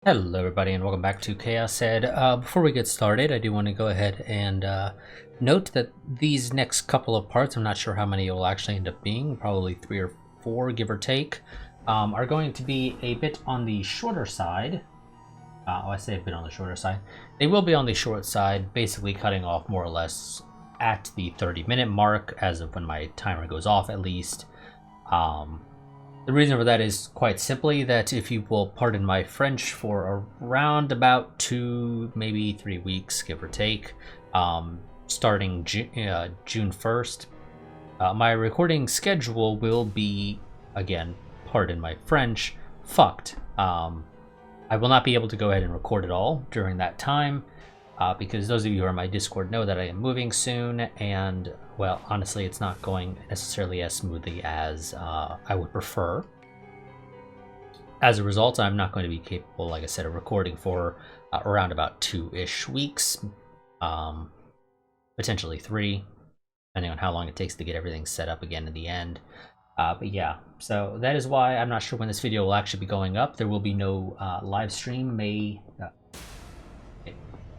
Hello everybody and welcome back to ChäoS. Before we get started, I do want to go ahead and note that these next couple of parts, I'm not sure how many it will actually end up being, probably 3 or 4 give or take, are going to be a bit on the shorter side. I say a bit on the shorter side. They will be on the short side, basically cutting off more or less at the 30-minute mark, as of when my timer goes off at least. The reason for that is quite simply that, if you will pardon my French, for around about 2, maybe 3 weeks, give or take, starting June 1st, my recording schedule will be, again, pardon my French, fucked. I will not be able to go ahead and record it all during that time, because those of you who are in my Discord know that I am moving soon, and, well, honestly, it's not going necessarily as smoothly as I would prefer. As a result, I'm not going to be capable, like I said, of recording for around about 2-ish weeks, potentially 3, depending on how long it takes to get everything set up again in the end. But yeah, so that is why I'm not sure when this video will actually be going up. There will be no live stream May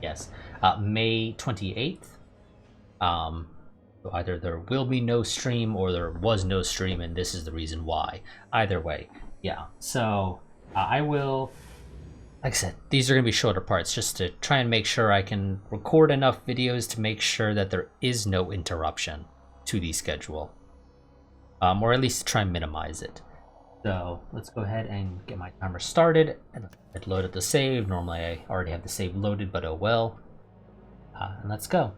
28th. So either there will be no stream or there was no stream, and this is the reason why. Either way, yeah. So I will, like I said, these are going to be shorter parts just to try and make sure I can record enough videos to make sure that there is no interruption to the schedule, or at least try and minimize it. So let's go ahead and get my timer started. I'd loaded the save. Normally I already have the save loaded, but oh well. And let's go.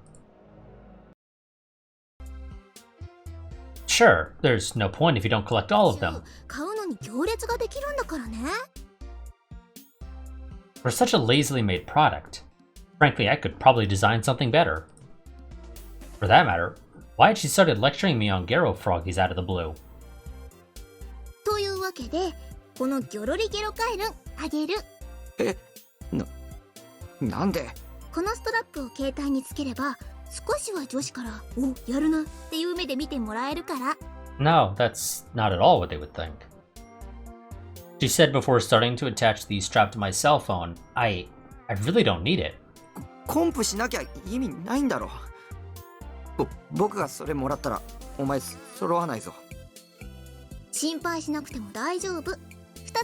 Sure, there's no point if you don't collect all of them. For such a lazily made product, frankly, I could probably design something better. For that matter, why had she started lecturing me on Gero froggies out of the blue? というわけで、このギョロリゲロカエルンあげる。なんで？このストラップを携帯につければ、少しは女子から「お、やるな」っていう目で見てもらえるから。No, that's not at all what they would think. She said before starting to attach the strap to my cell phone, I really don't need it. コンプしなきゃ意味ないんだろ。僕がそれもらったらお前揃わないぞ。心配しなくても大丈夫。2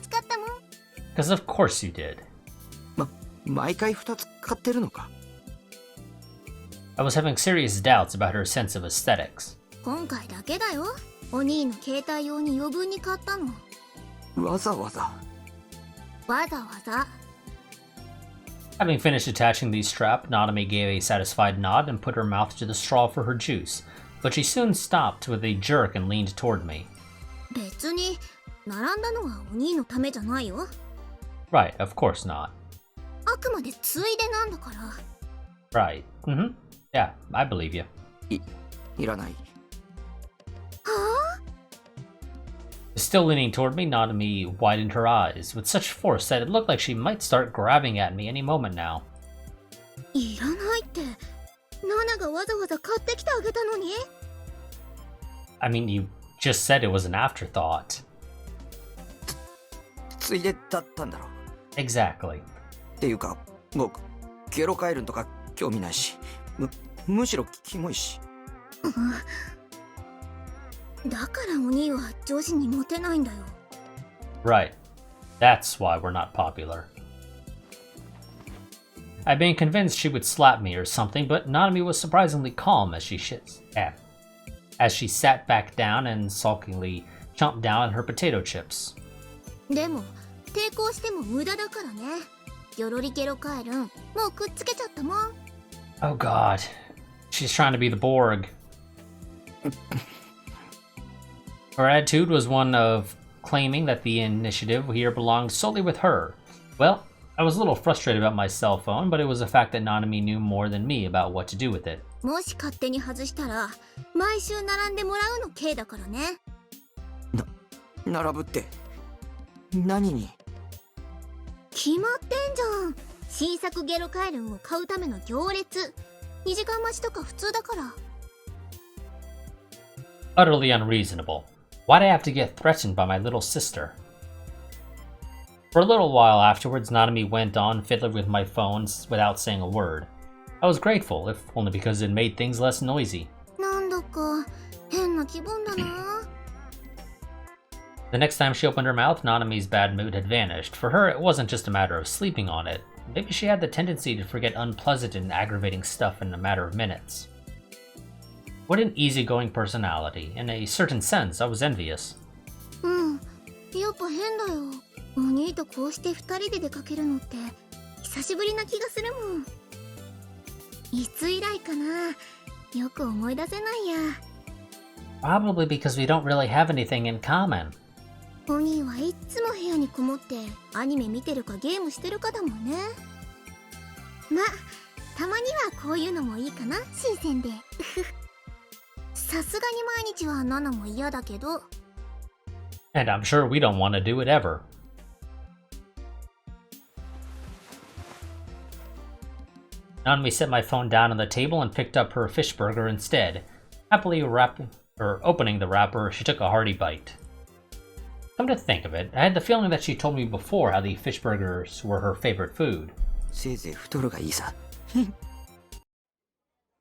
つ買ったもん。Because of course you did. 毎回2つ買ってるのか。I was having serious doubts about her sense of aesthetics. 今回だけだよ。お兄の携帯用に余分に買ったの。わざわざ。わざわざ。Having finished attaching the strap, Nanami gave a satisfied nod and put her mouth to the straw for her juice, but she soon stopped with a jerk and leaned toward me. 別に並んだのはお兄のためじゃないよ。Right, of course not. あくまでついでなんだから。Right. Mm-hmm. Yeah, I believe you. いらない。はあ? Still leaning toward me, Nanami widened her eyes with such force that it looked like she might start grabbing at me any moment now. いらないって、ナナがわざわざ買ってきてあげたのに。I mean, you just said it was an afterthought. ついでだったんだろ。Exactly. っていうか、僕ゲロカエルンとか興味ないし、むしろキモいし。だからお兄は女子にモテないんだよ。Right. That's why we're not popular. I'd been convinced she would slap me or something, but Nanami was surprisingly calm as she sat back down and sulkily chomped down on her potato chips. でも抵抗しても無駄だからね。ギョロリゲロカエルン、もうくっつけちゃったもん。Oh god. She's trying to be the Borg. Her attitude was one of claiming that the initiative here belonged solely with her. Well, I was a little frustrated about my cell phone, but it was a fact that Nanami knew more than me about what to do with it. もし勝手に外したら、毎週並んでもらうの刑だからね。並ぶって、何に？決まってんじゃん。新作ゲロカエルンを買うための行列。2時間待ちとか普通だから。Utterly unreasonable. Why'd I have to get threatened by my little sister? For a little while afterwards, Nanami went on fiddling with my phone without saying a word. I was grateful, if only because it made things less noisy. なんだか変な気分だな。 The next time she opened her mouth, Nanami's bad mood had vanished. For her, it wasn't just a matter of sleeping on it. Maybe she had the tendency to forget unpleasant and aggravating stuff in a matter of minutes. What an easygoing personality. In a certain sense, I was envious. うん、やっぱ変だよ。お兄とこうして二人で出かけるのって久しぶりな気がするもん。いつ以来かな。よく思い出せないや。Probably because we don't really have anything in common. お兄はいっつも部屋にこもってアニメ見てるかゲームしてるかだもんね。ま、たまにはこういうのもいいかな、新鮮で。さすがに毎日はナナも嫌だけど。And I'm sure we don't want to do it ever. Nanami set my phone down on the table and picked up her fish burger instead. Happily opening the wrapper, she took a hearty bite. Come to think of it, I had the feeling that she told me before how the fish burgers were her favorite food. せいぜい太るがいいさ。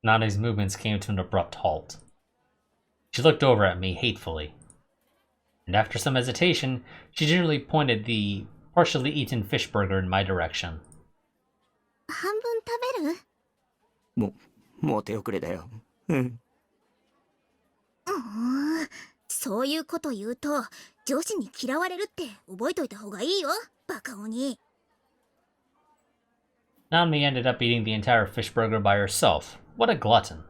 Nani's movements came to an abrupt halt. She looked over at me hatefully. And after some hesitation, she gingerly pointed the partially eaten fish burger in my direction. 半分食べる？もう手遅れだよ。うん。そういうこと言うと上司に嫌われるって覚えといた方がいいよ、バカ鬼。Nanami ended up eating the entire fish burger by herself. What a glutton.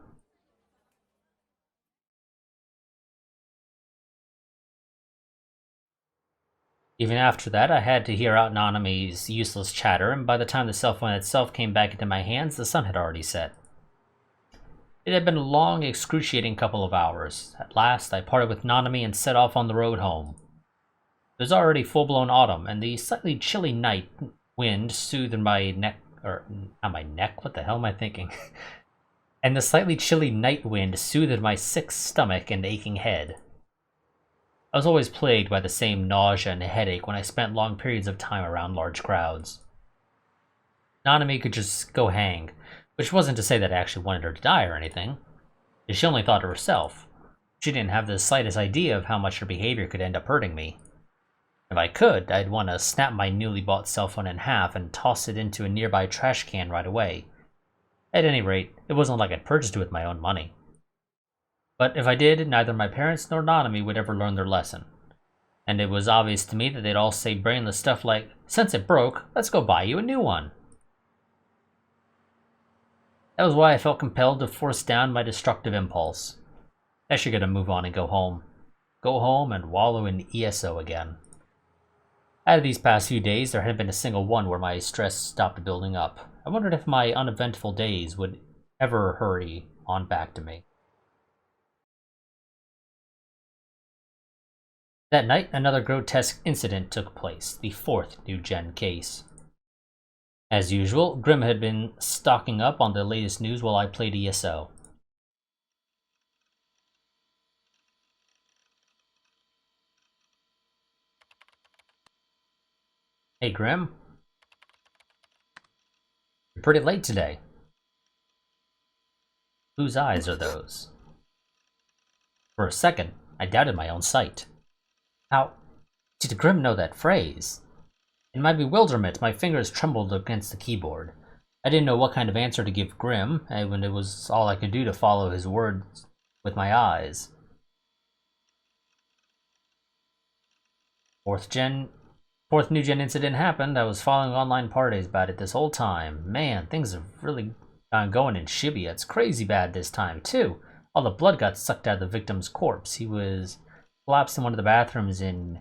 Even after that, I had to hear out Nanami's useless chatter, and by the time the cell phone itself came back into my hands, the sun had already set. It had been a long, excruciating couple of hours. At last, I parted with Nanami and set off on the road home. It was already full-blown autumn, and the slightly chilly night wind soothed my neck, or not my neck, what the hell am I thinking? And the slightly chilly night wind soothed my sick stomach and aching head. I was always plagued by the same nausea and headache when I spent long periods of time around large crowds. Nanami could just go hang, which wasn't to say that I actually wanted her to die or anything. She only thought of herself. She didn't have the slightest idea of how much her behavior could end up hurting me. If I could, I'd want to snap my newly bought cell phone in half and toss it into a nearby trash can right away. At any rate, it wasn't like I'd purchased it with my own money. But if I did, neither my parents nor Nanami would ever learn their lesson. And it was obvious to me that they'd all say brainless stuff like, "Since it broke, let's go buy you a new one." That was why I felt compelled to force down my destructive impulse. I should get a move on and go home. Go home and wallow in ESO again. Out of these past few days, there hadn't been a single one where my stress stopped building up. I wondered if my uneventful days would ever hurry on back to me. That night, another grotesque incident took place, the fourth new-gen case. As usual, Grim had been stocking up on the latest news while I played ESO. Hey, Grim. You're pretty late today. Whose eyes are those? For a second, I doubted my own sight. How did Grim know that phrase? In my bewilderment, my fingers trembled against the keyboard. I didn't know what kind of answer to give Grim, and it was all I could do to follow his words with my eyes. Fourth new gen incident happened. I was following online parties about it this whole time. Man, things have really gone going in Shibuya. It's crazy bad this time, too. All the blood got sucked out of the victim's corpse. He was collapsed in one of the bathrooms in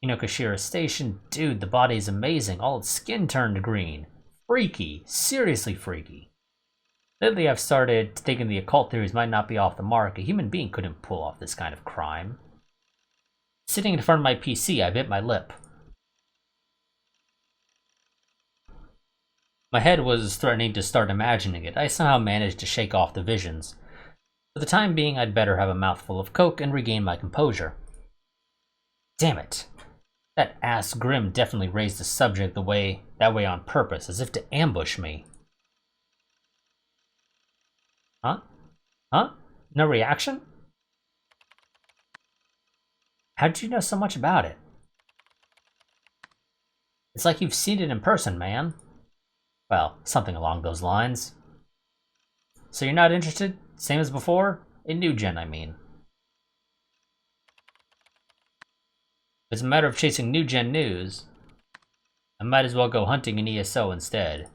Inokashira Station. Dude, the body is amazing. All its skin turned green. Freaky. Seriously freaky. Lately, I've started thinking the occult theories might not be off the mark. A human being couldn't pull off this kind of crime. Sitting in front of my PC, I bit my lip. My head was threatening to start imagining it. I somehow managed to shake off the visions. For the time being, I'd better have a mouthful of coke and regain my composure. Damn it. That ass Grim definitely raised the subject that way on purpose, as if to ambush me. Huh? Huh? No reaction? How did you know so much about it? It's like you've seen it in person, man. Well, something along those lines. So you're not interested? Same as before? In new gen, I mean. If it's a matter of chasing new gen news, I might as well go hunting in ESO instead.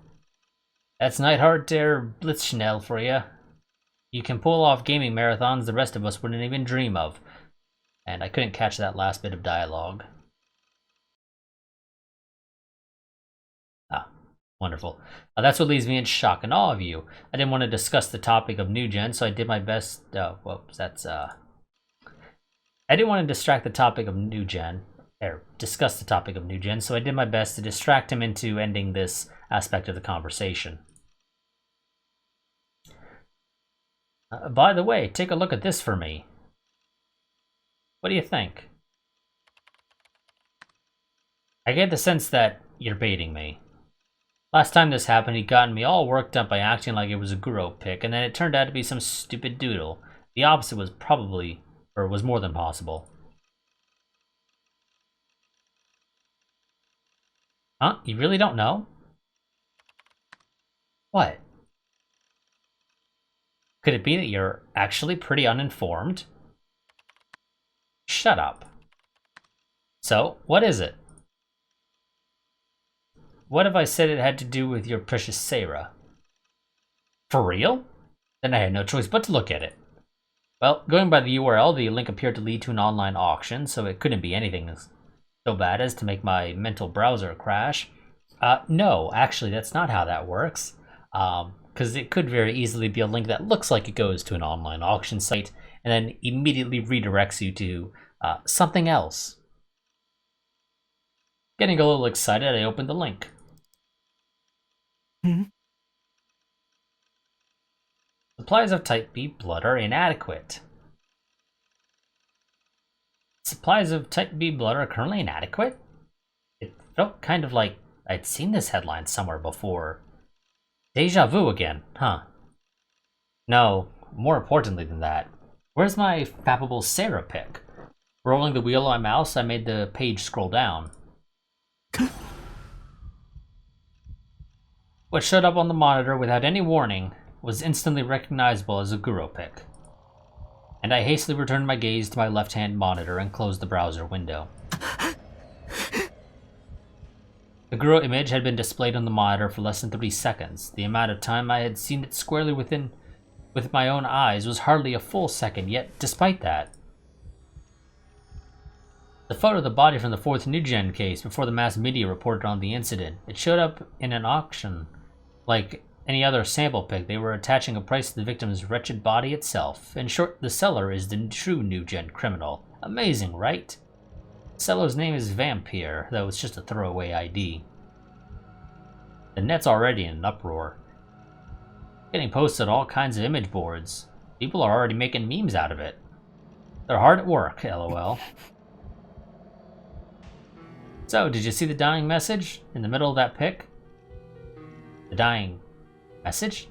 That's Neidhart or Blitzschnell for you. You can pull off gaming marathons the rest of us wouldn't even dream of. And I couldn't catch that last bit of dialogue. Ah, wonderful. That's what leaves me in shock and awe of you. I didn't want to discuss the topic of new gen, so I did my best. Whoops, that's I didn't want to distract the topic of new gen, or discuss the topic of new gen, so I did my best to distract him into ending this aspect of the conversation. By the way, take a look at this for me. What do you think? I get the sense that you're baiting me. Last time this happened, he'd gotten me all worked up by acting like it was a Guro pick, and then it turned out to be some stupid doodle. The opposite was was more than possible. Huh? You really don't know? What? Could it be that you're actually pretty uninformed? Shut up. So, what is it? What if I said it had to do with your precious Sarah? For real? Then I had no choice but to look at it. Well, going by the URL, the link appeared to lead to an online auction, so it couldn't be anything so bad as to make my mental browser crash. No, actually, that's not how that works. Because it could very easily be a link that looks like it goes to an online auction site, and then immediately redirects you to something else. Getting a little excited, I opened the link. Supplies of type B blood are inadequate. Supplies of type B blood are currently inadequate? It felt kind of like I'd seen this headline somewhere before. Deja vu again, huh? No, more importantly than that, where's my fappable Sarah pick? Rolling the wheel on my mouse, I made the page scroll down. What showed up on the monitor without any warning was instantly recognizable as a Guro pick. And I hastily returned my gaze to my left-hand monitor and closed the browser window. The Guro image had been displayed on the monitor for less than 30 seconds. The amount of time I had seen it squarely with my own eyes was hardly a full second, yet despite that, the photo of the body from the 4th New Gen case before the mass media reported on the incident, it showed up in an auction like any other sample pick. They were attaching a price to the victim's wretched body itself. In short, the seller is the true New Gen criminal. Amazing, right? The seller's name is Vampire, though it's just a throwaway ID. The net's already in an uproar. Getting posted on all kinds of image boards. People are already making memes out of it. They're hard at work, lol. So, did you see the dying message in the middle of that pic? The dying message?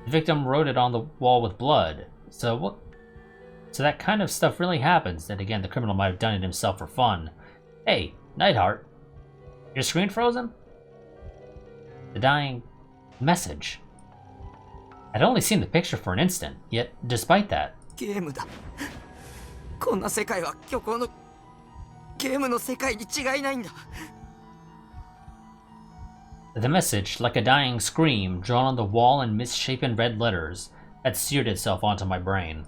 The victim wrote it on the wall with blood. So what? So that kind of stuff really happens. Then again, the criminal might have done it himself for fun. Hey, Neidhart, your screen frozen? The dying message. I'd only seen the picture for an instant, yet despite that, ゲームだ。こんな世界は虚構のゲームの世界に違いないんだ。 the message, like a dying scream drawn on the wall in misshapen red letters, had seared itself onto my brain.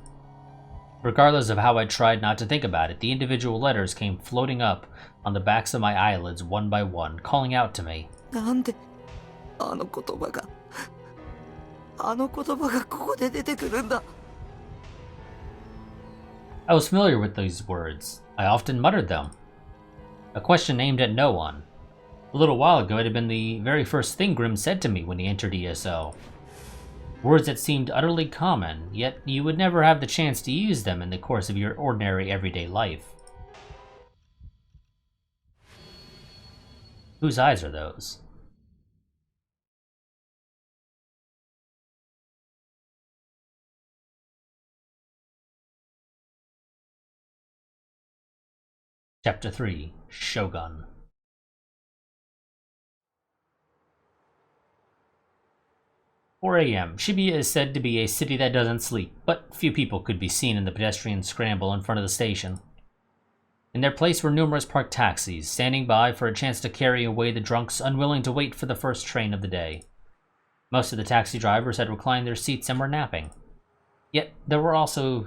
Regardless of how I tried not to think about it, the individual letters came floating up on the backs of my eyelids one by one, calling out to me. なんであの言葉がここで出てくるんだ。 I was familiar with these words. I often muttered them. A question aimed at no one. A little while ago, it had been the very first thing Grimm said to me when he entered ESO. Words that seemed utterly common, yet you would never have the chance to use them in the course of your ordinary everyday life. Whose eyes are those? Chapter 3, Shogun. "4 a.m. Shibuya is said to be a city that doesn't sleep, but few people could be seen in the pedestrian scramble in front of the station. In their place were numerous parked taxis, standing by for a chance to carry away the drunks unwilling to wait for the first train of the day. Most of the taxi drivers had reclined their seats and were napping. Yet there were also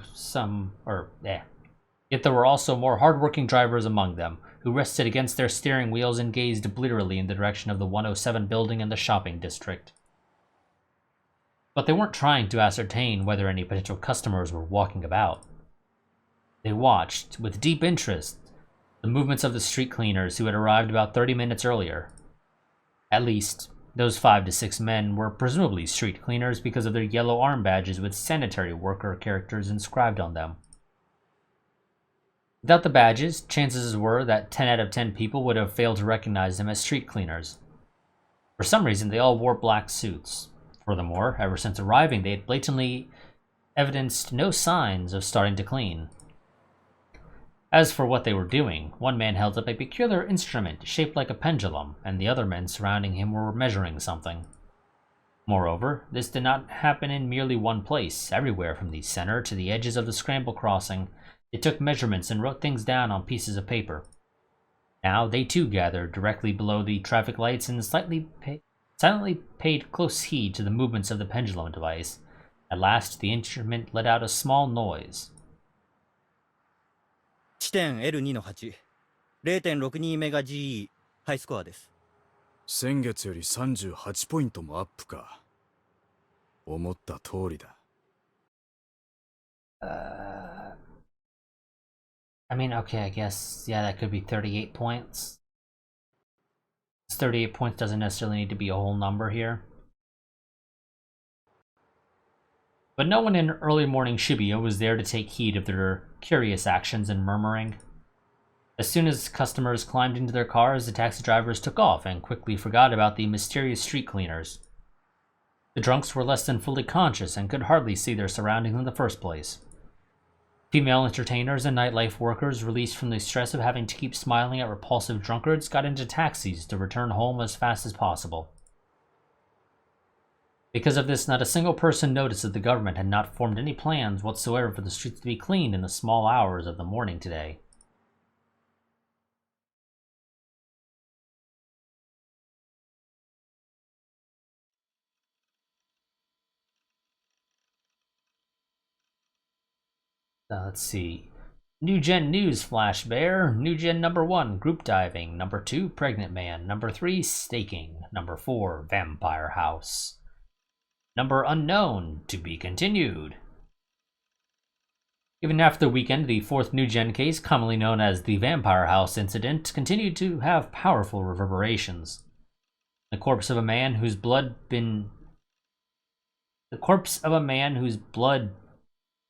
more hard-working drivers among them, who rested against their steering wheels and gazed blearily in the direction of the 107 building and the shopping district. But they weren't trying to ascertain whether any potential customers were walking about. They watched, with deep interest, the movements of the street cleaners who had arrived about 30 minutes earlier. At least, those 5 to 6 men were presumably street cleaners because of their yellow arm badges with sanitary worker characters inscribed on them. Without the badges, chances were that 10 out of 10 people would have failed to recognize them as street cleaners. For some reason, they all wore black suits. Furthermore, ever since arriving, they had blatantly evidenced no signs of starting to clean. As for what they were doing, one man held up a peculiar instrument shaped like a pendulum, and the other men surrounding him were measuring something. Moreover, this did not happen in merely one place. Everywhere from the center to the edges of the scramble crossing, they took measurements and wrote things down on pieces of paper. Now they too gathered directly below the traffic lights and silently paid close heed to the movements of the pendulum device. At last, the instrument let out a small noise. 地点 L2 の8、0.62 メガ GE、ハイスコアです。先月より38ポイントもアップか。思った通りだ。I mean, okay, I guess, yeah, that could be 38 points. 38 points doesn't necessarily need to be a whole number here. But no one in early morning Shibuya was there to take heed of their curious actions and murmuring. As soon as customers climbed into their cars, the taxi drivers took off and quickly forgot about the mysterious street cleaners. The drunks were less than fully conscious and could hardly see their surroundings in the first place. Female entertainers and nightlife workers, released from the stress of having to keep smiling at repulsive drunkards, got into taxis to return home as fast as possible. Because of this, not a single person noticed that the government had not formed any plans whatsoever for the streets to be cleaned in the small hours of the morning today. Let's see. New Gen News Flash Bear. New Gen number 1, Group Diving. Number 2, Pregnant Man. Number 3, Staking. Number 4, Vampire House. Number unknown, to be continued. Even after the weekend, the 4th New Gen case, commonly known as the Vampire House incident, continued to have powerful reverberations. The corpse of a man whose blood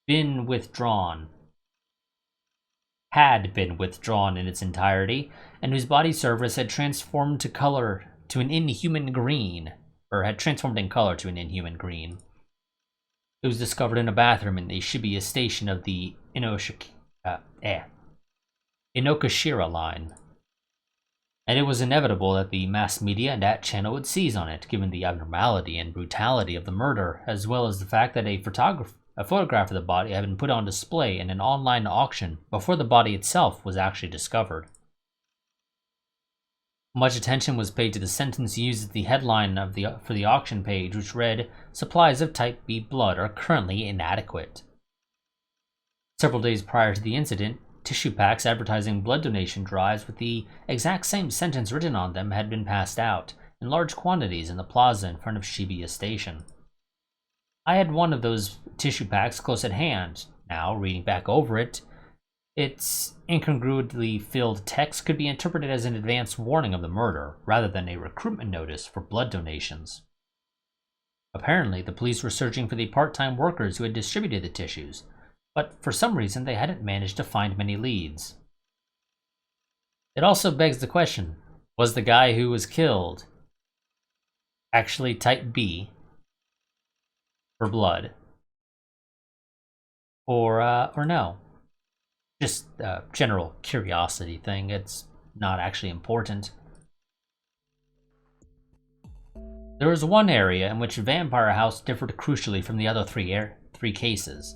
been withdrawn had been withdrawn in its entirety, and whose body surface had transformed to an inhuman green. Had transformed in color to an inhuman green. It was discovered in a bathroom in the Shibuya station of the Inokashira line. And it was inevitable that the mass media and that channel would seize on it, given the abnormality and brutality of the murder, as well as the fact that a photograph of the body had been put on display in an online auction before the body itself was actually discovered. Much attention was paid to the sentence used at the headline for the auction page, which read, "Supplies of Type B blood are currently inadequate." Several days prior to the incident, tissue packs advertising blood donation drives with the exact same sentence written on them had been passed out, in large quantities in the plaza in front of Shibuya Station. I had one of those tissue packs close at hand. Now, reading back over it, its incongruously filled text could be interpreted as an advance warning of the murder, rather than a recruitment notice for blood donations. Apparently, the police were searching for the part-time workers who had distributed the tissues, but for some reason they hadn't managed to find many leads. It also begs the question, Was the guy who was killed actually type B for blood? Or no? Just a general curiosity thing. It's not actually important. There was one area in which Vampire House differed crucially from the other three cases.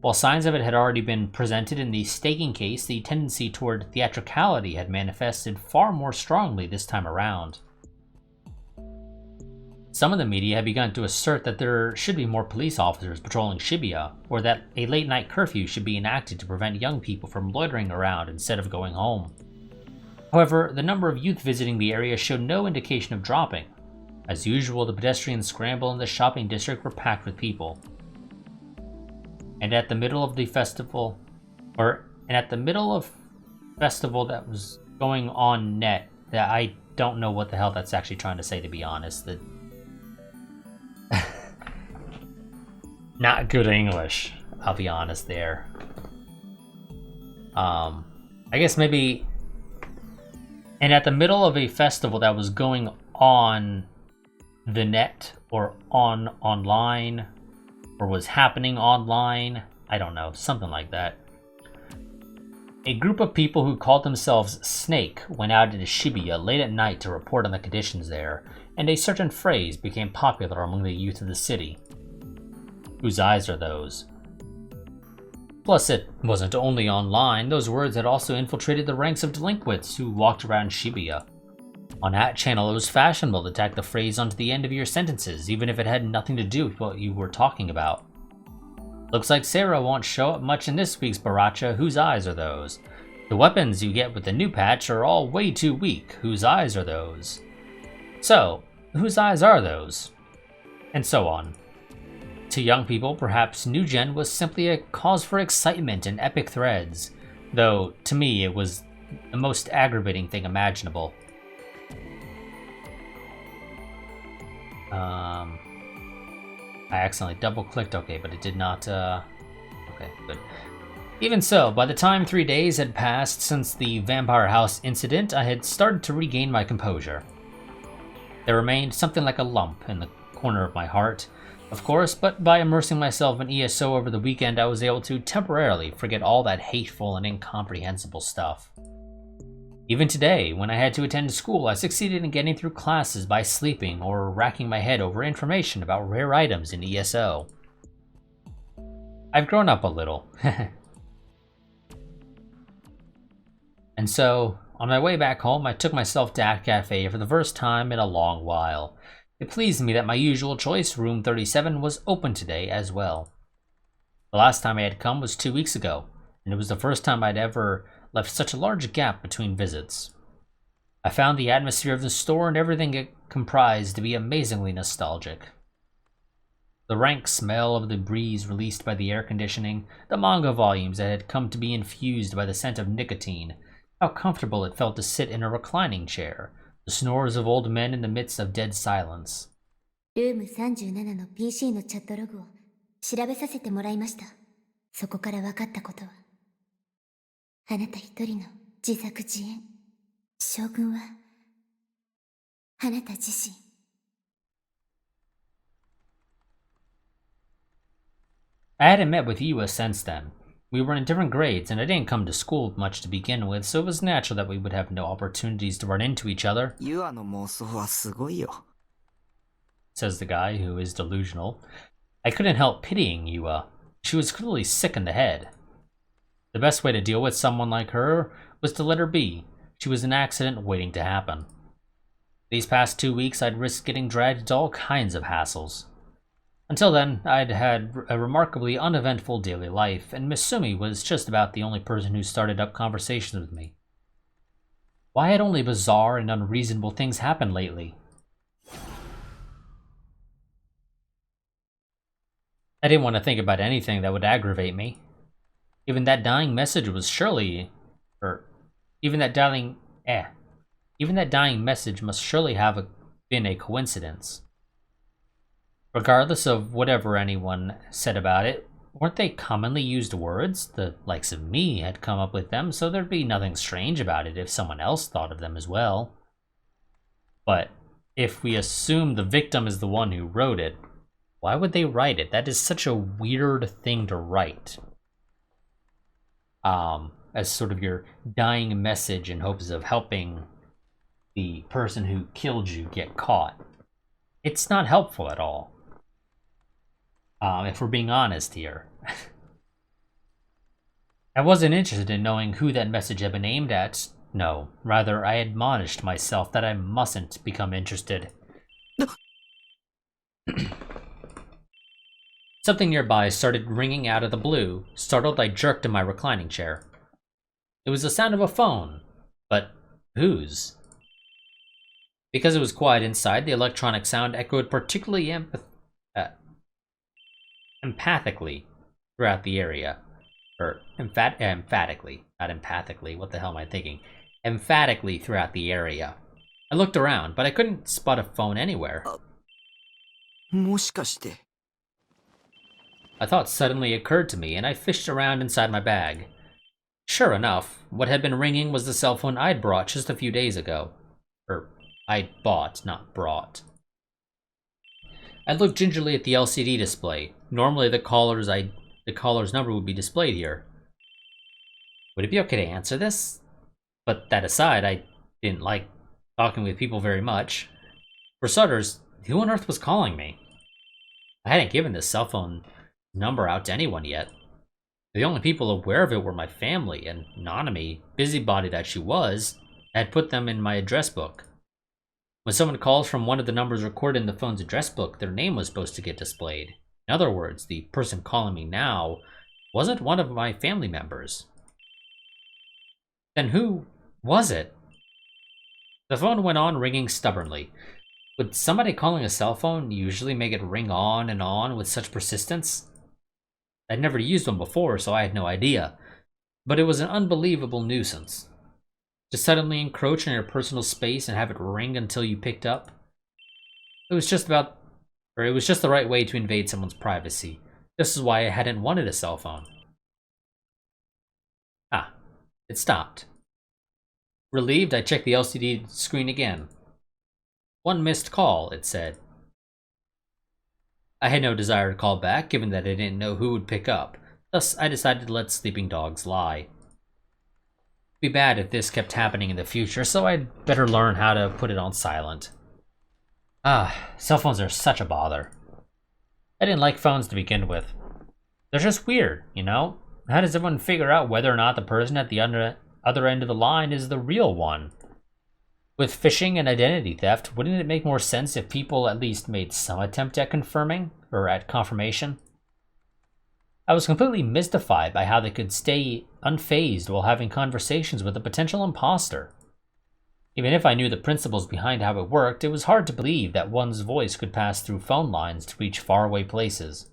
While signs of it had already been presented in the staking case, the tendency toward theatricality had manifested far more strongly this time around. Some of the media had begun to assert that there should be more police officers patrolling Shibuya, or that a late-night curfew should be enacted to prevent young people from loitering around instead of going home. However, the number of youth visiting the area showed no indication of dropping. As usual, the pedestrian scramble in the shopping district were packed with people. And at the middle of the festival, that was going on net, that I don't know what the hell that's actually trying to say, to be honest. That not good English, I'll be honest there. I guess maybe, and at the middle of a festival that was going on the net, or online, or was happening online, I don't know, something like that. A group of people who called themselves Snake went out into Shibuya late at night to report on the conditions there, and a certain phrase became popular among the youth of the city. Whose eyes are those? Plus, it wasn't only online, those words had also infiltrated the ranks of delinquents who walked around Shibuya. On that channel, it was fashionable to tack the phrase onto the end of your sentences, even if it had nothing to do with what you were talking about. Looks like Sarah won't show up much in this week's Baracha. Whose eyes are those? The weapons you get with the new patch are all way too weak. Whose eyes are those? So, whose eyes are those? And so on. To young people, perhaps New Gen was simply a cause for excitement and epic threads, though to me it was the most aggravating thing imaginable. I accidentally double-clicked, okay, but it did not, okay, good. Even so, by the time 3 days had passed since the Vampire House incident, I had started to regain my composure. There remained something like a lump in the corner of my heart, of course, but by immersing myself in ESO over the weekend, I was able to temporarily forget all that hateful and incomprehensible stuff. Even today, when I had to attend school, I succeeded in getting through classes by sleeping or racking my head over information about rare items in ESO. I've grown up a little. And so, on my way back home, I took myself to Act Cafe for the first time in a long while. It pleased me that my usual choice, room 37, was open today as well. The last time I had come was 2 weeks ago, and it was the first time I'd ever left such a large gap between visits. I found the atmosphere of the store and everything it comprised to be amazingly nostalgic. The rank smell of the breeze released by the air conditioning, the manga volumes that had come to be infused by the scent of nicotine, how comfortable it felt to sit in a reclining chair, the snores of old men in the midst of dead silence. ルーム37の PC のチャットログを調べさせてもらいました。そこから分かったことは、あなた一人の自作自演。将軍は、あなた自身。I hadn't met with Yua since then. We were in different grades, and I didn't come to school much to begin with, so it was natural that we would have no opportunities to run into each other. ユアの妄想はすごいよ。 Says the guy who is delusional. I couldn't help pitying Yua. She was clearly sick in the head. The best way to deal with someone like her was to let her be. She was an accident waiting to happen. These past 2 weeks, I'd risked getting dragged into all kinds of hassles. Until then, I'd had a remarkably uneventful daily life, and Miss Sumi was just about the only person who started up conversations with me. Why had only bizarre and unreasonable things happened lately? I didn't want to think about anything that would aggravate me. Even that dying message must surely have been a coincidence. Regardless of whatever anyone said about it, weren't they commonly used words? The likes of me had come up with them, so there'd be nothing strange about it if someone else thought of them as well. But if we assume the victim is the one who wrote it, why would they write it? That is such a weird thing to write. As sort of your dying message in hopes of helping the person who killed you get caught. It's not helpful at all. If we're being honest here. I wasn't interested in knowing who that message had been aimed at. No, rather I admonished myself that I mustn't become interested. Something nearby started ringing out of the blue. Startled, I jerked in my reclining chair. It was the sound of a phone, but whose? Because it was quiet inside, the electronic sound echoed particularly empathically throughout the area. Or emphatically, not empathically, what the hell am I thinking? Emphatically throughout the area. I looked around, but I couldn't spot a phone anywhere. もしかして A thought suddenly occurred to me, and I fished around inside my bag. Sure enough, what had been ringing was the cell phone I'd brought just a few days ago. I'd bought, not brought. I looked gingerly at the LCD display. Normally the caller's number would be displayed here. Would it be okay to answer this? But that aside, I didn't like talking with people very much. For starters, who on earth was calling me? I hadn't given this cell phone number out to anyone yet. The only people aware of it were my family, and Nanami, busybody that she was, had put them in my address book. When someone calls from one of the numbers recorded in the phone's address book, their name was supposed to get displayed. In other words, the person calling me now wasn't one of my family members. Then who was it? The phone went on ringing stubbornly. Would somebody calling a cell phone usually make it ring on and on with such persistence? I'd never used one before, so I had no idea. But it was an unbelievable nuisance. To suddenly encroach on your personal space and have it ring until you picked up. It was just the right way to invade someone's privacy. This is why I hadn't wanted a cell phone. Ah, it stopped. Relieved, I checked the LCD screen again. One missed call, it said. I had no desire to call back, given that I didn't know who would pick up. Thus, I decided to let sleeping dogs lie. It'd be bad if this kept happening in the future, so I'd better learn how to put it on silent. Cell phones are such a bother. I didn't like phones to begin with. They're just weird, you know? How does everyone figure out whether or not the person at the other end of the line is the real one? With phishing and identity theft, wouldn't it make more sense if people at least made some attempt at confirmation? I was completely mystified by how they could stay unfazed while having conversations with a potential imposter. Even if I knew the principles behind how it worked, it was hard to believe that one's voice could pass through phone lines to reach faraway places.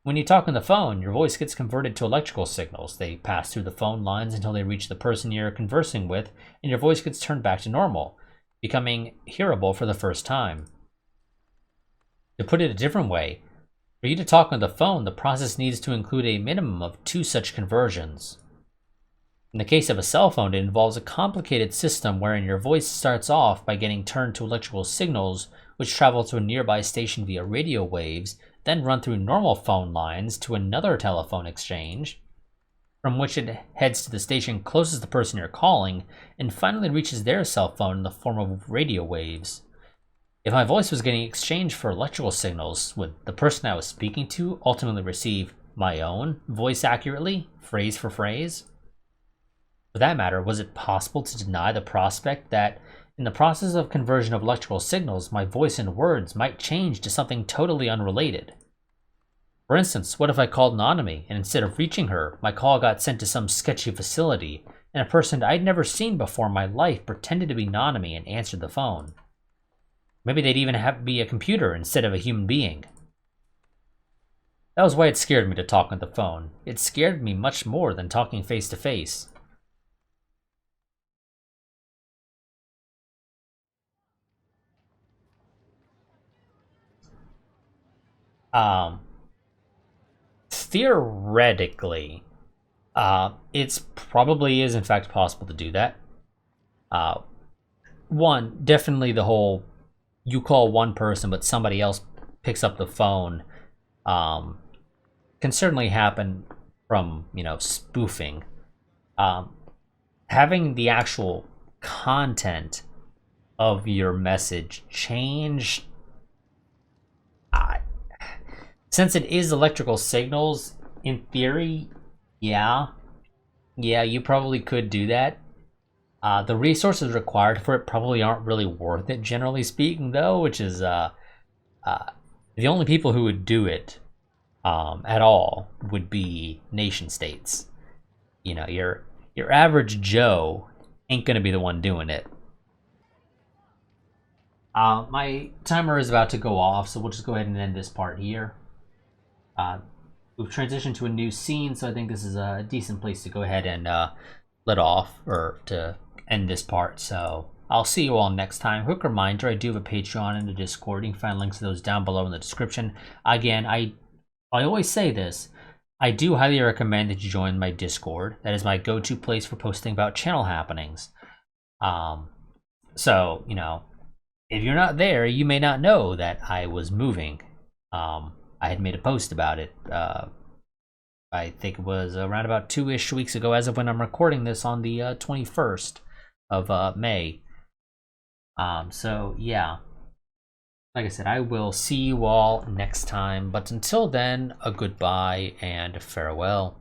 When you talk on the phone, your voice gets converted to electrical signals. They pass through the phone lines until they reach the person you're conversing with, and your voice gets turned back to normal, becoming hearable for the first time. To put it a different way, for you to talk on the phone, the process needs to include a minimum of 2 such conversions. In the case of a cell phone, it involves a complicated system wherein your voice starts off by getting turned to electrical signals, which travel to a nearby station via radio waves, then run through normal phone lines to another telephone exchange, from which it heads to the station closest to the person you're calling, and finally reaches their cell phone in the form of radio waves. If my voice was getting exchanged for electrical signals, would the person I was speaking to ultimately receive my own voice accurately, phrase for phrase? For that matter, was it possible to deny the prospect that in the process of conversion of electrical signals, my voice and words might change to something totally unrelated? For instance, what if I called Nanami, and instead of reaching her, my call got sent to some sketchy facility, and a person I'd never seen before in my life pretended to be Nanami and answered the phone? Maybe they'd even have to be a computer instead of a human being. That was why it scared me to talk on the phone. It scared me much more than talking face to face. theoretically, it's probably is in fact possible to do that. One, definitely the whole you call one person but somebody else picks up the phone can certainly happen from, you know, spoofing. Having the actual content of your message change, since it is electrical signals, in theory, yeah, you probably could do that. The resources required for it probably aren't really worth it, generally speaking, though, which is the only people who would do it at all would be nation states. You know, your average Joe ain't gonna be the one doing it. My timer is about to go off, so we'll just go ahead and end this part here. We've transitioned to a new scene, so I think this is a decent place to go ahead and let off, or to end this part. So I'll see you all next time. Quick reminder, I do have a Patreon and a Discord. You can find links to those down below in the description. Again, I always say this, I do highly recommend that you join my Discord. That is my go-to place for posting about channel happenings. So, you know, if you're not there, you may not know that I was moving. I had made a post about it. I think it was around about 2-ish weeks ago, as of when I'm recording this on the 21st of May. So yeah, like I said, I will see you all next time. But until then, a goodbye and farewell.